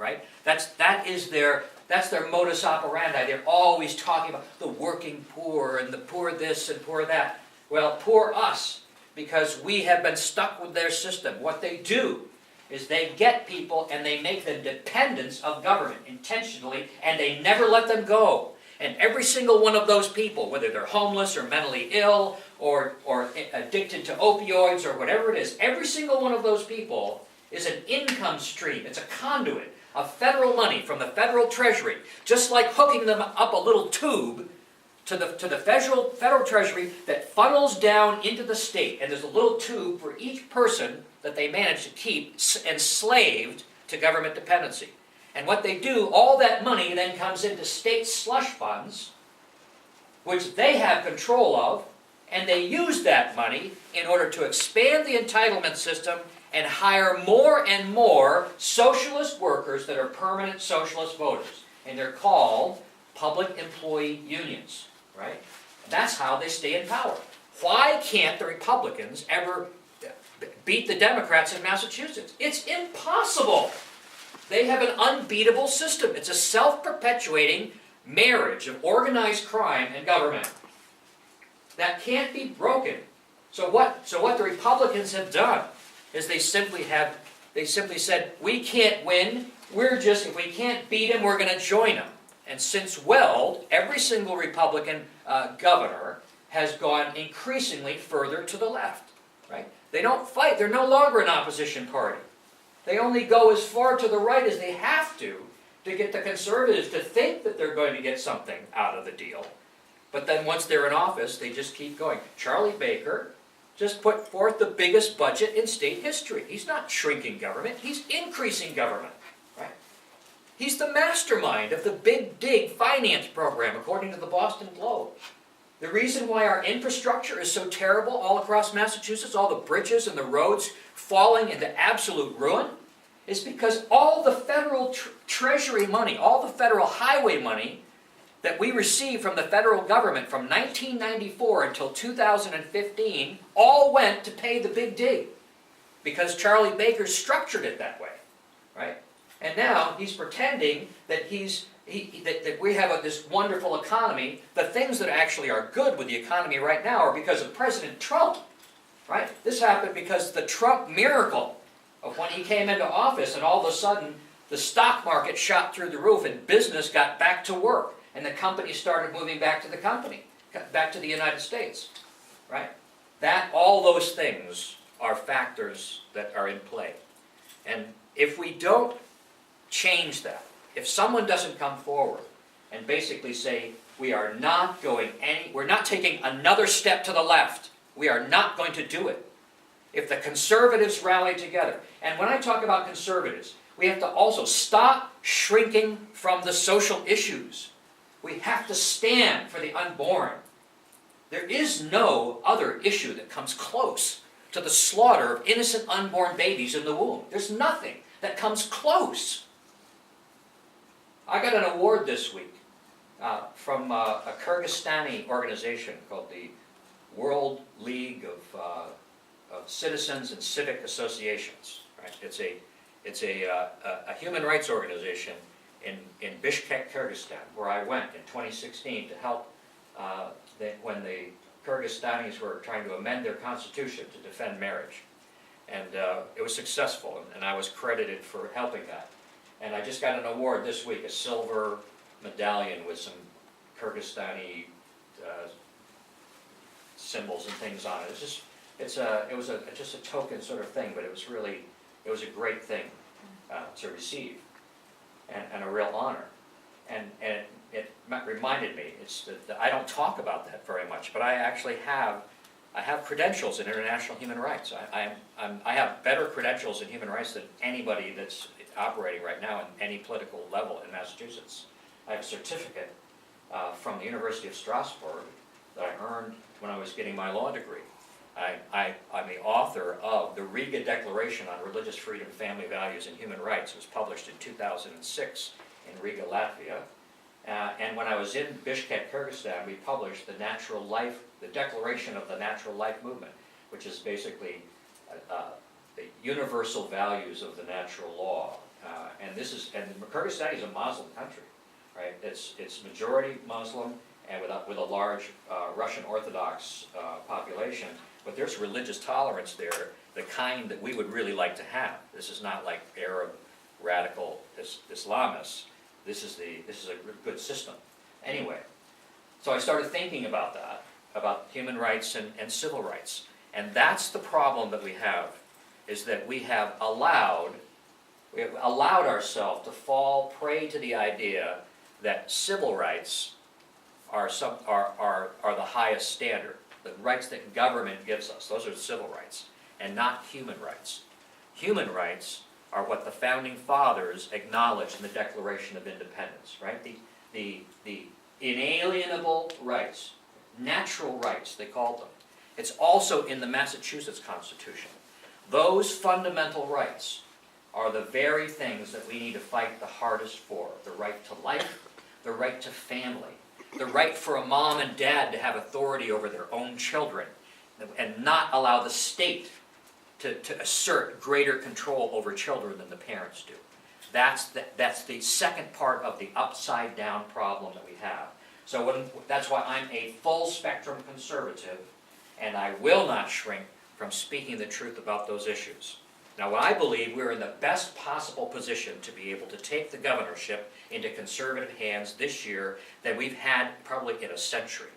right? That's their modus operandi. They're always talking about the working poor and the poor this and poor that. Well, poor us, because we have been stuck with their system. What they do is they get people and they make them dependents of government intentionally, and they never let them go. And every single one of those people, whether they're homeless or mentally ill or addicted to opioids or whatever it is, every single one of those people is an income stream. It's a conduit of federal money from the federal treasury, just like hooking them up a little tube to the federal treasury that funnels down into the state. And there's a little tube for each person that they manage to keep enslaved to government dependency. And what they do, all that money then comes into state slush funds, which they have control of, and they use that money in order to expand the entitlement system and hire more and more socialist workers that are permanent socialist voters. And they're called public employee unions, right? And that's how they stay in power. Why can't the Republicans ever beat the Democrats in Massachusetts? It's impossible. They have an unbeatable system. It's a self-perpetuating marriage of organized crime and government that can't be broken. So what the Republicans have done is they simply said, we can't win. If we can't beat them, we're going to join them. And since Weld, every single Republican governor has gone increasingly further to the left, right? They don't fight. They're no longer an opposition party. They only go as far to the right as they have to get the conservatives to think that they're going to get something out of the deal. But then once they're in office, they just keep going. Charlie Baker just put forth the biggest budget in state history. He's not shrinking government. He's increasing government, right? He's the mastermind of the Big Dig finance program, according to the Boston Globe. The reason why our infrastructure is so terrible all across Massachusetts, all the bridges and the roads falling into absolute ruin, is because all the federal treasury money, all the federal highway money that we received from the federal government from 1994 until 2015 all went to pay the Big Dig, because Charlie Baker structured it that way, right? And now he's pretending that that we have this wonderful economy. The things that actually are good with the economy right now are because of President Trump, right? This happened because the Trump miracle of when he came into office, and all of a sudden the stock market shot through the roof and business got back to work, and the companies started moving back to the United States, right? All those things are factors that are in play. And if we don't change that, if someone doesn't come forward and basically say, we're not taking another step to the left, we are not going to do it. If the conservatives rally together, and when I talk about conservatives, we have to also stop shrinking from the social issues. We have to stand for the unborn. There is no other issue that comes close to the slaughter of innocent unborn babies in the womb. There's nothing that comes close. I got an award this week from a Kyrgyzstani organization called the World League of Citizens and Civic Associations. Right? It's a human rights organization in Bishkek, Kyrgyzstan, where I went in 2016 to help when the Kyrgyzstanis were trying to amend their constitution to defend marriage. And it was successful, and I was credited for helping that. And I just got an award this week, a silver medallion with some Kyrgyzstani symbols and things on it. It was just a token sort of thing, but it was a great thing to receive, and a real honor. And it reminded me, that I don't talk about that very much, but I actually have credentials in international human rights. I have better credentials in human rights than anybody that's operating right now in any political level in Massachusetts. I have a certificate from the University of Strasbourg that I earned when I was getting my law degree. I'm the author of the Riga Declaration on Religious Freedom, Family Values, and Human Rights. It was published in 2006 in Riga, Latvia. And when I was in Bishkek, Kyrgyzstan, we published the Declaration of the Natural Life Movement, which is basically the universal values of the natural law And Kyrgyzstan is a Muslim country, right? It's majority Muslim and with a large Russian Orthodox population, but there's religious tolerance there, the kind that we would really like to have. This is not like Arab radical Islamists. This is a good system. Anyway, so I started thinking about that, about human rights and civil rights. And that's the problem that we have, is that we have allowed ourselves to fall prey to the idea that civil rights are the highest standard. The rights that government gives us, those are civil rights, and not human rights. Human rights are what the founding fathers acknowledged in the Declaration of Independence, right? The inalienable rights, natural rights, they called them. It's also in the Massachusetts Constitution. Those fundamental rights are the very things that we need to fight the hardest for. The right to life, the right to family, the right for a mom and dad to have authority over their own children, and not allow the state to assert greater control over children than the parents do. That's the second part of the upside down problem that we have. So that's why I'm a full spectrum conservative, and I will not shrink from speaking the truth about those issues. Now, I believe we're in the best possible position to be able to take the governorship into conservative hands this year than we've had probably in a century,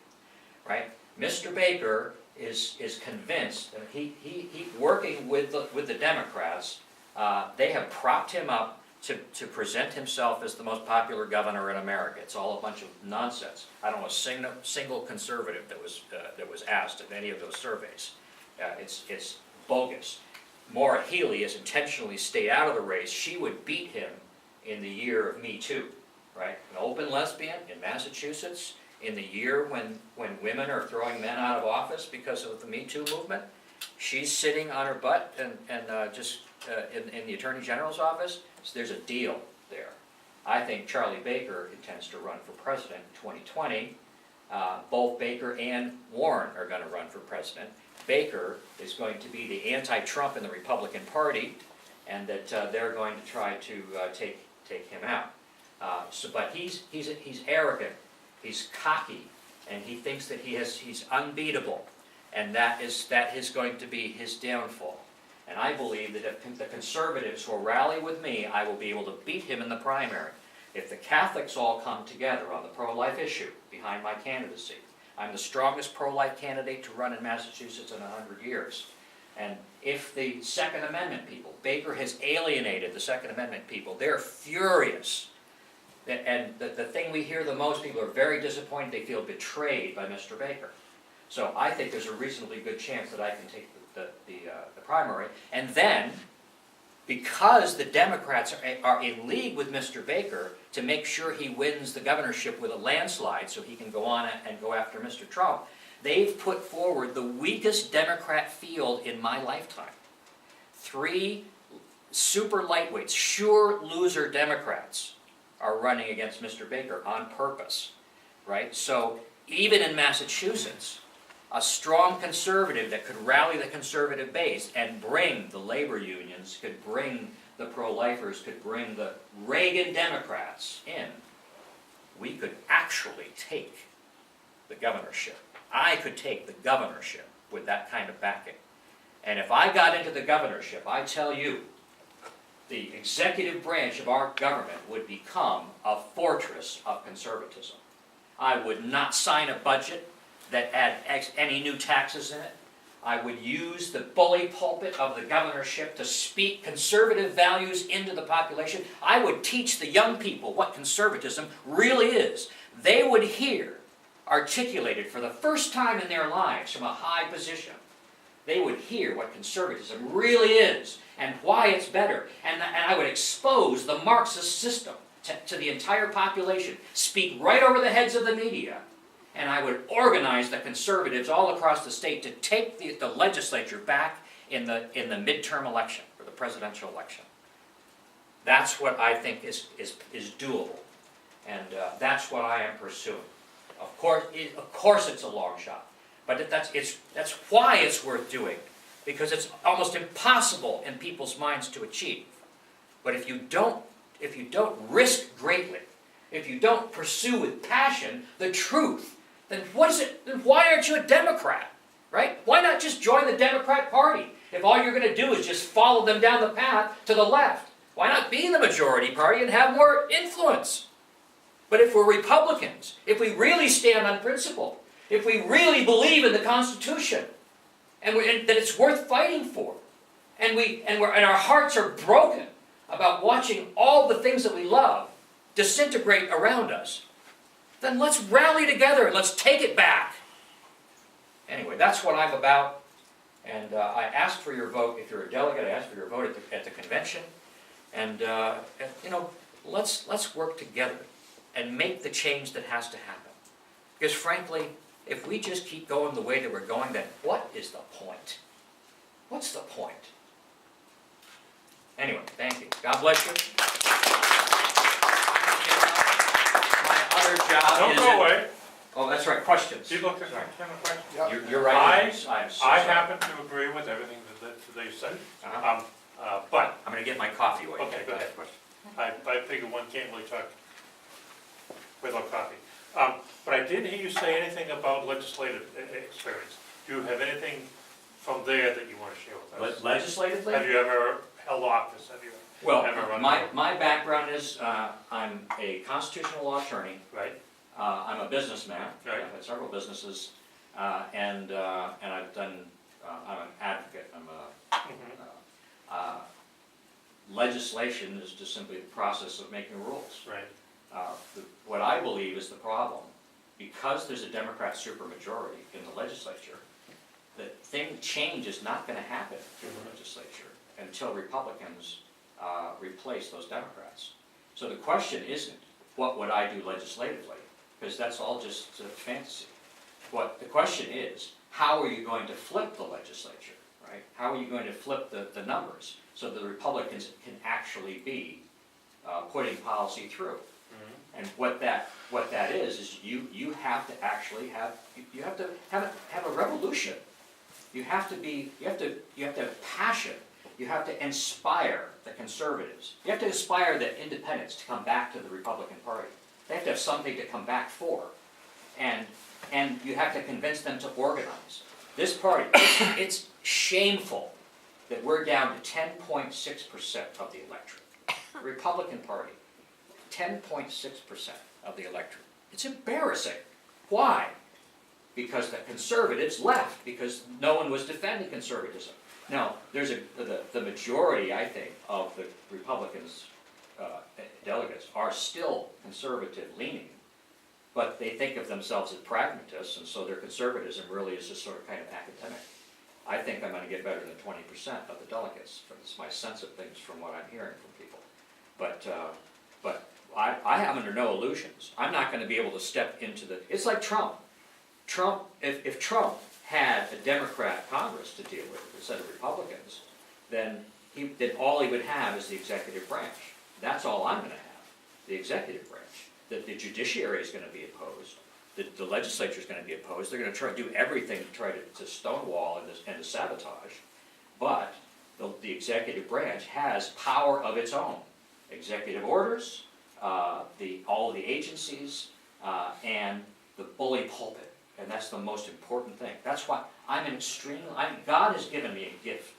right? Mr. Baker is convinced, and he working with the Democrats, they have propped him up to present himself as the most popular governor in America. It's all a bunch of nonsense. I don't know a single conservative that was asked in any of those surveys. It's bogus. Maura Healey has intentionally stayed out of the race. She would beat him in the year of Me Too, right? An open lesbian in Massachusetts in the year when women are throwing men out of office because of the Me Too movement. She's sitting on her butt and in the Attorney General's office. So there's a deal there. I think Charlie Baker intends to run for president in 2020. Both Baker and Warren are going to run for president. Baker is going to be the anti-Trump in the Republican Party, and that they're going to try to take him out. But he's arrogant, he's cocky, and he thinks that he's unbeatable, and that is going to be his downfall. And I believe that if the conservatives will rally with me, I will be able to beat him in the primary. If the Catholics all come together on the pro-life issue behind my candidacy, I'm the strongest pro-life candidate to run in Massachusetts in 100 years. And if the Second Amendment people, Baker has alienated the Second Amendment people, they're furious. And the thing we hear the most, people are very disappointed, they feel betrayed by Mr. Baker. So I think there's a reasonably good chance that I can take the primary. And then, because the Democrats are in league with Mr. Baker to make sure he wins the governorship with a landslide so he can go on and go after Mr. Trump, they've put forward the weakest Democrat field in my lifetime. 3 super lightweights, sure loser Democrats are running against Mr. Baker on purpose, right? So even in Massachusetts, a strong conservative that could rally the conservative base and bring the labor unions, could bring the pro-lifers, could bring the Reagan Democrats in, we could actually take the governorship. I could take the governorship with that kind of backing. And if I got into the governorship, I tell you, the executive branch of our government would become a fortress of conservatism. I would not sign a budget that had any new taxes in it. I would use the bully pulpit of the governorship to speak conservative values into the population. I would teach the young people what conservatism really is. They would hear articulated for the first time in their lives from a high position. They would hear what conservatism really is and why it's better. And I would expose the Marxist system to the entire population, speak right over the heads of the media, and I would organize the conservatives all across the state to take the legislature back in the midterm election, or the presidential election. That's what I think is doable, and that's what I am pursuing. Of course it's a long shot, but that's why it's worth doing, because it's almost impossible in people's minds to achieve. But if you don't risk greatly, if you don't pursue with passion the truth, then then why aren't you a Democrat, right? Why not just join the Democrat Party if all you're going to do is just follow them down the path to the left? Why not be the majority party and have more influence? But if we're Republicans, if we really stand on principle, if we really believe in the Constitution, and that it's worth fighting for, and our hearts are broken about watching all the things that we love disintegrate around us, then let's rally together and let's take it back. Anyway, that's what I'm about, and I asked for your vote. If you're a delegate, I asked for your vote at the convention, and you know, let's work together and make the change that has to happen. Because frankly, if we just keep going the way that we're going, then what is the point? What's the point? Anyway, thank you. God bless you. My other job Don't is... go away. Oh, that's right, questions. You looked at me, kind of question. Yep. You're right. I sorry. happen to agree with everything that they said. But, I'm going to get my coffee away. Okay, go ahead. I figure one can't really talk without coffee. But I didn't hear you say anything about legislative experience. Do you have anything from there that you want to share with us? Legislatively? Have you ever held office? Have you Well, ever run? my background is I'm a constitutional law attorney. Right, I'm a businessman. Right. I've had several businesses, and I've done. I'm an advocate. Legislation is just simply the process of making rules. right. What I believe is the problem, because there's a Democrat supermajority in the legislature, that change is not going to happen in the legislature until Republicans replace those Democrats. So the question isn't, what would I do legislatively? Because that's all just fantasy. What the question is, how are you going to flip the legislature, right? How are you going to flip the numbers so the Republicans can actually be putting policy through? And what that is you have to actually have a revolution. You have to have passion. You have to inspire the conservatives. You have to inspire the independents to come back to the Republican Party. They have to have something to come back for, and you have to convince them to organize. This party, it's shameful that we're down to 10.6% of the electorate. The Republican Party. 10.6% of the electorate. It's embarrassing. Why? Because the conservatives left, because no one was defending conservatism. Now, there's the majority, I think, of the Republicans' delegates are still conservative-leaning, but they think of themselves as pragmatists, and so their conservatism really is just sort of kind of academic. I think I'm going to get better than 20% of the delegates. It's my sense of things from what I'm hearing from people. But I am under no illusions. I'm not going to be able to step into the... It's like Trump. If Trump had a Democrat Congress to deal with instead of Republicans, then all he would have is the executive branch. That's all I'm going to have, the executive branch. The judiciary is going to be opposed. The legislature is going to be opposed. They're going to try to do everything to try to stonewall and to sabotage. But the executive branch has power of its own. Executive orders, all of the agencies, and the bully pulpit. And that's the most important thing. That's why God has given me a gift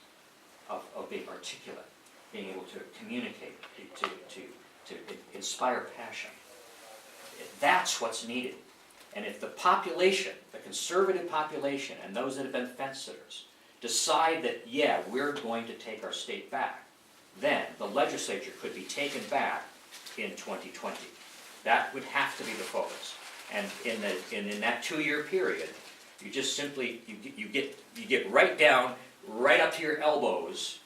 of being articulate, being able to communicate, to inspire passion. That's what's needed. And if the population, the conservative population, and those that have been fence sitters, decide that, yeah, we're going to take our state back, then the legislature could be taken back in 2020. That would have to be the focus. And in that 2-year period, you just simply you get right down, right up to your elbows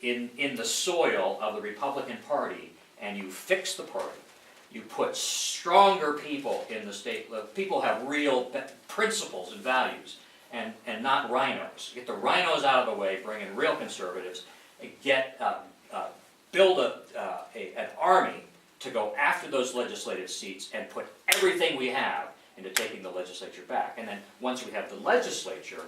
in the soil of the Republican Party, and you fix the party. You put stronger people in the state. People have real principles and values, and not rhinos. Get the rhinos out of the way, bring in real conservatives, build an army to go after those legislative seats and put everything we have into taking the legislature back. And then once we have the legislature,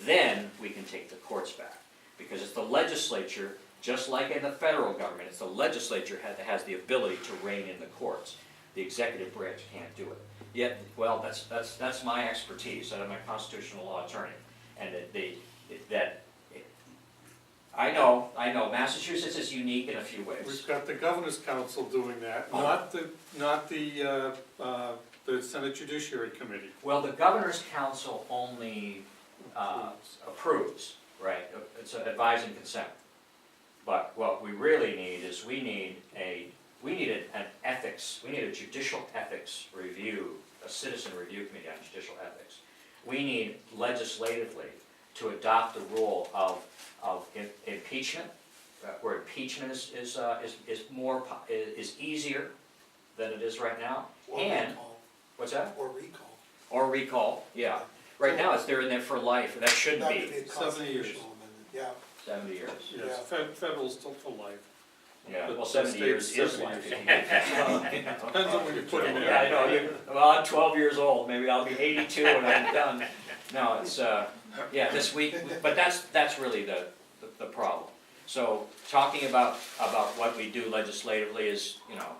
then we can take the courts back. Because it's the legislature just like in the federal government, it's the legislature that has the ability to rein in the courts. The executive branch can't do it. Yet, well, that's my expertise. I'm a constitutional law attorney, and I know, Massachusetts is unique in a few ways. We've got the Governor's Council doing that, not the Senate Judiciary Committee. Well, the Governor's Council only approves, right? It's an advise and consent. But what we really need is we need an ethics, we need a judicial ethics review, a citizen review committee on judicial ethics. We need legislatively to adopt the rule of impeachment, where impeachment is easier than it is right now. Or and recall. What's that? Or recall. Or recall, yeah. Right now, they're in there for life, and that should That be could be a 70 years. constitutional amendment, yeah. 70 years. Yes, federal still for life. Yeah, But well, the 70 years state's is 70 life. years. Depends on when you put them in. Yeah, I know, well, I'm 12 years old, maybe I'll be 82 when I'm done. No, it's, yeah, this week, but that's really the problem. So, talking about what we do legislatively is, you know,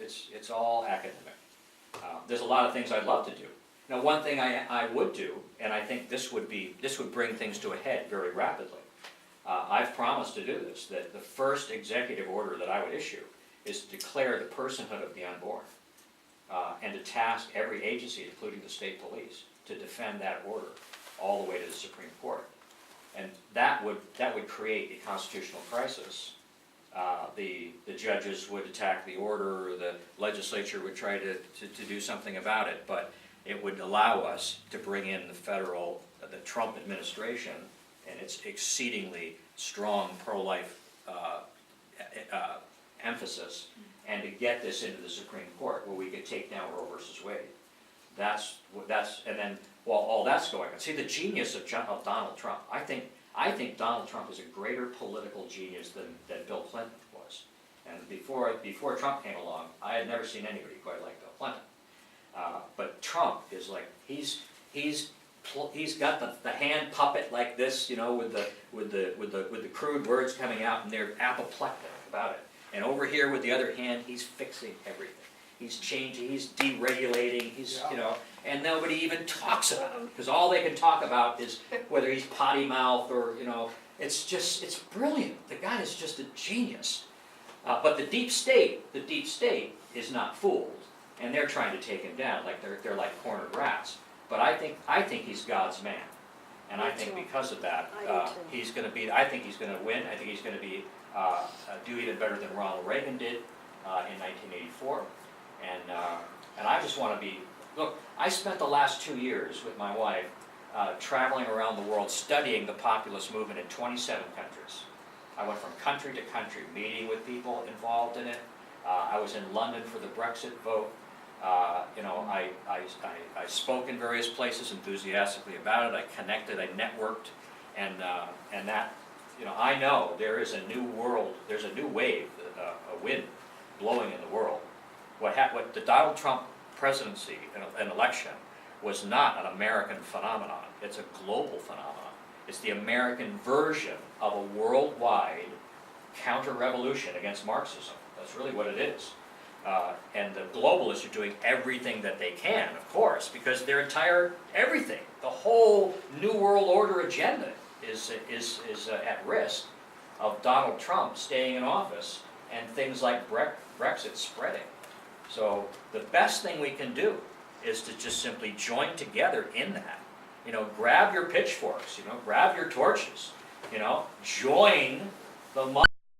it's all academic. There's a lot of things I'd love to do. Now, one thing I would do, and I think this would bring things to a head very rapidly. I've promised to do this, that the first executive order that I would issue is to declare the personhood of the unborn, and to task every agency, including the state police, to defend that order all the way to the Supreme Court. And that would create a constitutional crisis. The judges would attack the order, the legislature would try to do something about it, but it would allow us to bring in the Trump administration and its exceedingly strong pro-life emphasis, and to get this into the Supreme Court where we could take down Roe versus Wade. And then while all that's going on, see the genius of Donald Trump. I think Donald Trump is a greater political genius than Bill Clinton was. And before Trump came along, I had never seen anybody quite like Bill Clinton. But Trump is like he's got the hand puppet like this, you know, with the crude words coming out, and they're apoplectic about it. And over here with the other hand, he's fixing everything. He's changing, he's deregulating, you know, and nobody even talks about it, because all they can talk about is whether he's potty mouth or, you know, it's brilliant. The guy is just a genius. But the deep state is not fooled, and they're trying to take him down, like they're like cornered rats. But I think he's God's man, and I think because of that, he's going to be. I think he's going to win. I think he's going to be do even better than Ronald Reagan did in 1984. And I just want to be. Look, I spent the last 2 years with my wife traveling around the world studying the populist movement in 27 countries. I went from country to country, meeting with people involved in it. I was in London for the Brexit vote. You know, I spoke in various places enthusiastically about it. I connected, I networked, and that, you know, I know there is a new world. There's a new wave, a wind blowing in the world. What the Donald Trump presidency and election was not an American phenomenon. It's a global phenomenon. It's the American version of a worldwide counter-revolution against Marxism. That's really what it is. And the globalists are doing everything that they can, of course, because their entire everything, the whole New World Order agenda is at risk of Donald Trump staying in office and things like Brexit spreading. So the best thing we can do is to just simply join together in that. You know, grab your pitchforks, you know, grab your torches, you know, join the